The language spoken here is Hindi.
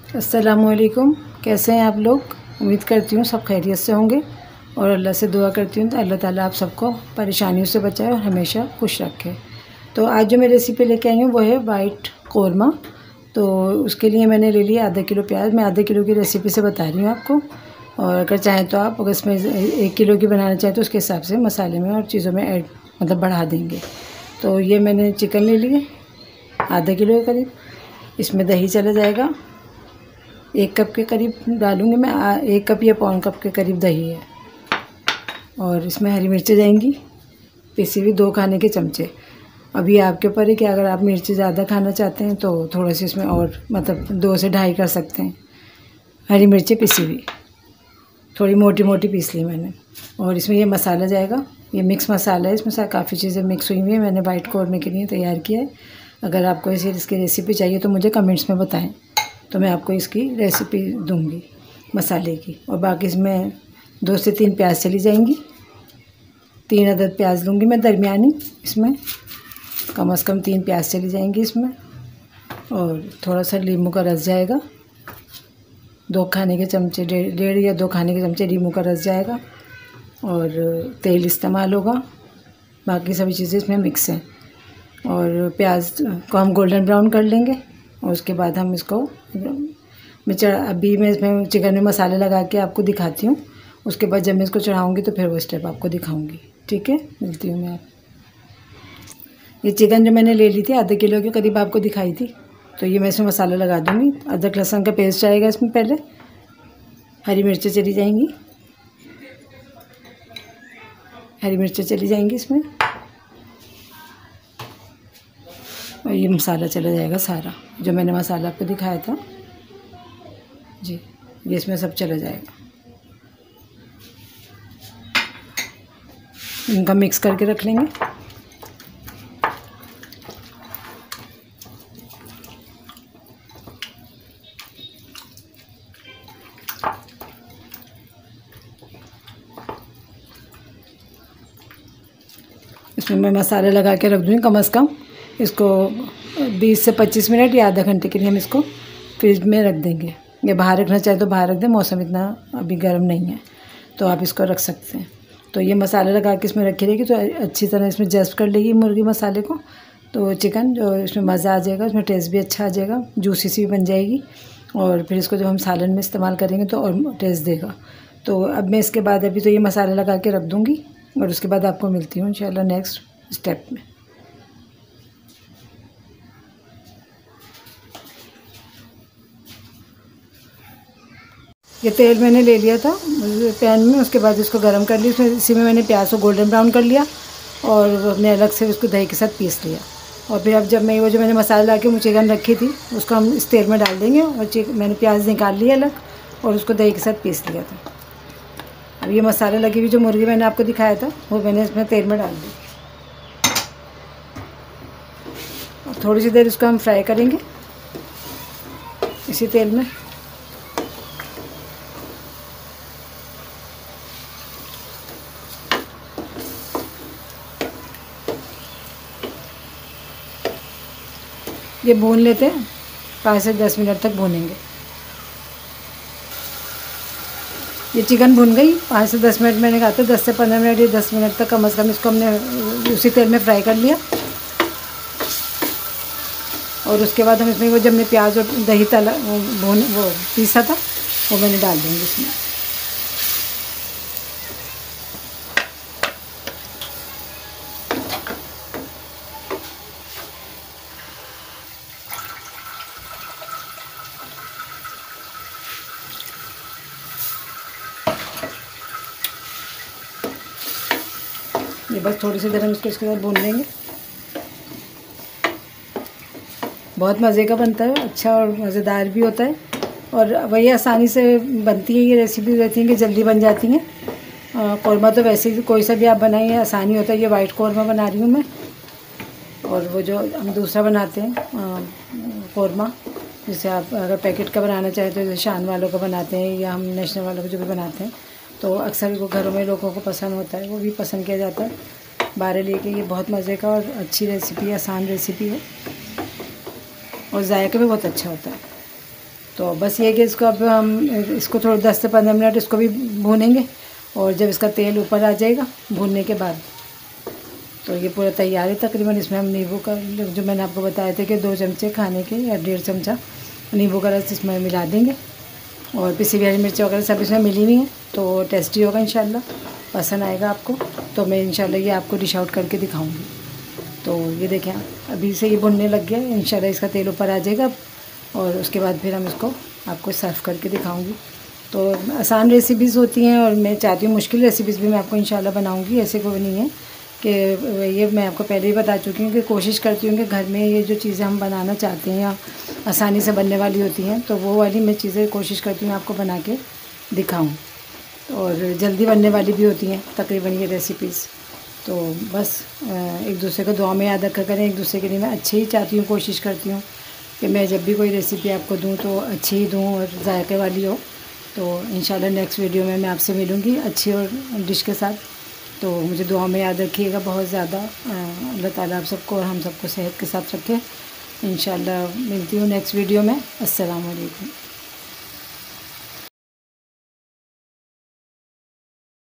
अस्सलामुअलैकुम। कैसे हैं आप लोग? उम्मीद करती हूँ सब खैरियत से होंगे और अल्लाह से दुआ करती हूँ तो अल्लाह ताला आप सबको परेशानियों से बचाए और हमेशा खुश रखे। तो आज जो मैं रेसिपी लेके आई हूँ वो है वाइट कौरमा। तो उसके लिए मैंने ले लिया आधा किलो प्याज। मैं आधा किलो की रेसिपी से बता रही हूँ आपको, और अगर चाहें तो आप अगर इसमें 1 किलो की बनाना चाहें तो उसके हिसाब से मसाले में और चीज़ों में ऐड बढ़ा देंगे। तो ये मैंने चिकन ले लिए आधा किलो के करीब। इसमें दही चला जाएगा 1 कप के करीब डालूँगी मैं। 1 कप या पौन कप के करीब दही है। और इसमें हरी मिर्चें जाएंगी पिसी हुई 2 खाने के चमचे। अभी आपके ऊपर है कि अगर आप मिर्ची ज़्यादा खाना चाहते हैं तो थोड़ा सी इसमें और 2 से ढाई कर सकते हैं। हरी मिर्चें पिसी हुई थोड़ी मोटी मोटी पीस ली मैंने। और इसमें ये मसाला जाएगा, ये मिक्स मसाला है, इसमें काफ़ी चीज़ें मिक्स हुई हुई हैं। मैंने वाइट कौरमे के लिए तैयार किया है। अगर आपको इसकी रेसिपी चाहिए तो मुझे कमेंट्स में बताएं, तो मैं आपको इसकी रेसिपी दूंगी मसाले की। और बाकी इसमें 2 से 3 प्याज चली जाएंगी। 3 अदद प्याज लूँगी मैं दरमियानी। इसमें कम से कम 3 प्याज चली जाएंगी इसमें। और थोड़ा सा नींबू का रस जाएगा, 2 खाने के चमचे, 1.5 या 2 खाने के चमचे नींबू का रस जाएगा। और तेल इस्तेमाल होगा। बाकी सभी चीज़ें इसमें मिक्स हैं। और प्याज को हम गोल्डन ब्राउन कर लेंगे और उसके बाद हम इसको अभी मैं इसमें चिकन में मसाले लगा के आपको दिखाती हूँ। उसके बाद जब मैं इसको चढ़ाऊँगी तो फिर वो स्टेप आपको दिखाऊँगी। ठीक है, मिलती हूँ मैं आप। ये चिकन जो मैंने ले ली थी आधा किलो के करीब आपको दिखाई थी, तो ये मैं इसमें मसाला लगा दूँगी। अदरक लहसुन का पेस्ट जाएगा इसमें पहले। हरी मिर्चें चली जाएंगी, हरी मिर्चें चली जाएंगी इसमें। और ये मसाला चला जाएगा सारा जो मैंने मसाला आपको दिखाया था जी, ये इसमें सब चला जाएगा। इनका मिक्स करके रख लेंगे। इसमें मैं मसाले लगा के रख दूँगी कम से कम इसको 20 से 25 मिनट या आधा घंटे के लिए हम इसको फ्रिज में रख देंगे। या बाहर रखना चाहे तो बाहर रख दें, मौसम इतना अभी गर्म नहीं है तो आप इसको रख सकते हैं। तो ये मसाला लगा के इसमें रखी रहेगी तो अच्छी तरह इसमें जस्ट कर लेगी मुर्गी मसाले को। तो चिकन जो इसमें मज़ा आ जाएगा, उसमें टेस्ट भी अच्छा आ जाएगा, जूसी सी भी बन जाएगी। और फिर इसको जब हम सालन में इस्तेमाल करेंगे तो और टेस्ट देगा। तो अब मैं इसके बाद अभी तो ये मसाला लगा के रख दूँगी और उसके बाद आपको मिलती हूँ इंशाल्लाह नेक्स्ट स्टेप में। ये तेल मैंने ले लिया था पैन में, उसके बाद इसको गर्म कर लिया। इसी में मैंने प्याज को गोल्डन ब्राउन कर लिया और अपने अलग से उसको दही के साथ पीस लिया। और फिर अब जब मैं वो जो मैंने मसाला ला के चिकन रखी थी उसको हम इस तेल में डाल देंगे। और मैंने प्याज निकाल लिया अलग और उसको दही के साथ पीस लिया था। अब ये मसाला लगी हुई जो मुर्गी मैंने आपको दिखाया था वो मैंने इसमें तेल में डाल दी। और थोड़ी सी देर इसको हम फ्राई करेंगे इसी तेल में। ये भून लेते हैं, 5 से 10 मिनट तक भूनेंगे। ये चिकन भून गई 5 से 10 मिनट, मैंने कहा था 10 से 15 मिनट या 10 मिनट तक कम से कम इसको हमने उसी तेल में फ्राई कर लिया। और उसके बाद हम इसमें वो जब हमने प्याज और दही तला वो पीसा था वो मैंने डाल दूँगी इसमें। ये बस थोड़ी सी देर हम इसको इसके साथ भून लेंगे। बहुत मज़े का बनता है, अच्छा और मज़ेदार भी होता है। और वही आसानी से बनती है, ये रेसिपी रहती है कि जल्दी बन जाती हैं। कौरमा तो वैसे ही कोई सा भी आप बनाइए आसानी होता है। ये वाइट कौरमा बना रही हूँ मैं। और वो जो हम दूसरा बनाते हैं कौरमा, जैसे आप अगर पैकेट का बनाना चाहें तो जैसे शान वालों का बनाते हैं या हम नेशनल वालों का जो भी बनाते हैं तो अक्सर वो घरों में लोगों को पसंद होता है, वो भी पसंद किया जाता है। बारह लेके ये बहुत मज़े का और अच्छी रेसिपी है, आसान रेसिपी है और जायका भी बहुत अच्छा होता है। तो बस ये कि इसको अब हम इसको थोड़ा 10 से 15 मिनट इसको भी भूनेंगे, और जब इसका तेल ऊपर आ जाएगा भूनने के बाद, तो ये पूरा तैयार है तकरीबन। इसमें हम नींबू का, जो मैंने आपको बताया था कि 2 चमचे खाने के या 1.5 चमचा नींबू का रस इसमें मिला देंगे, और पिसी हुई हरी मिर्च वगैरह सब इसमें मिली हुई हैं, तो टेस्टी होगा इंशाल्लाह, पसंद आएगा आपको। तो मैं इंशाल्लाह ये आपको डिश आउट करके दिखाऊंगी। तो ये देखें अभी से ये भुनने लग गया, इंशाल्लाह इसका तेल ऊपर आ जाएगा, और उसके बाद फिर हम इसको आपको सर्व करके दिखाऊंगी। तो आसान रेसिपीज़ होती हैं, और मैं चाहती हूँ मुश्किल रेसिपीज़ भी मैं आपको इंशाल्लाह बनाऊँगी। ऐसे कोई नहीं है कि ये मैं आपको पहले ही बता चुकी हूँ कि कोशिश करती हूँ कि घर में ये जो चीज़ें हम बनाना चाहते हैं या आसानी से बनने वाली होती हैं, तो वो वाली मैं चीज़ें कोशिश करती हूँ आपको बना के दिखाऊँ, और जल्दी बनने वाली भी होती हैं तकरीबन ये रेसिपीज़। तो बस एक दूसरे को दुआ में याद रखा करें, एक दूसरे के लिए मैं अच्छे ही चाहती हूँ, कोशिश करती हूँ कि मैं जब भी कोई रेसिपी आपको दूँ तो अच्छी ही दूँ और जायके वाली हो। तो इंशाल्लाह नेक्स्ट वीडियो में मैं आपसे मिलूँगी अच्छी और डिश के साथ। तो मुझे दुआ में याद रखिएगा बहुत ज़्यादा। अल्लाह ताला आप सबको और हम सबको सेहत के साथ रखे। इंशाल्लाह मिलती हूँ नेक्स्ट वीडियो में। अस्सलाम वालेकुम।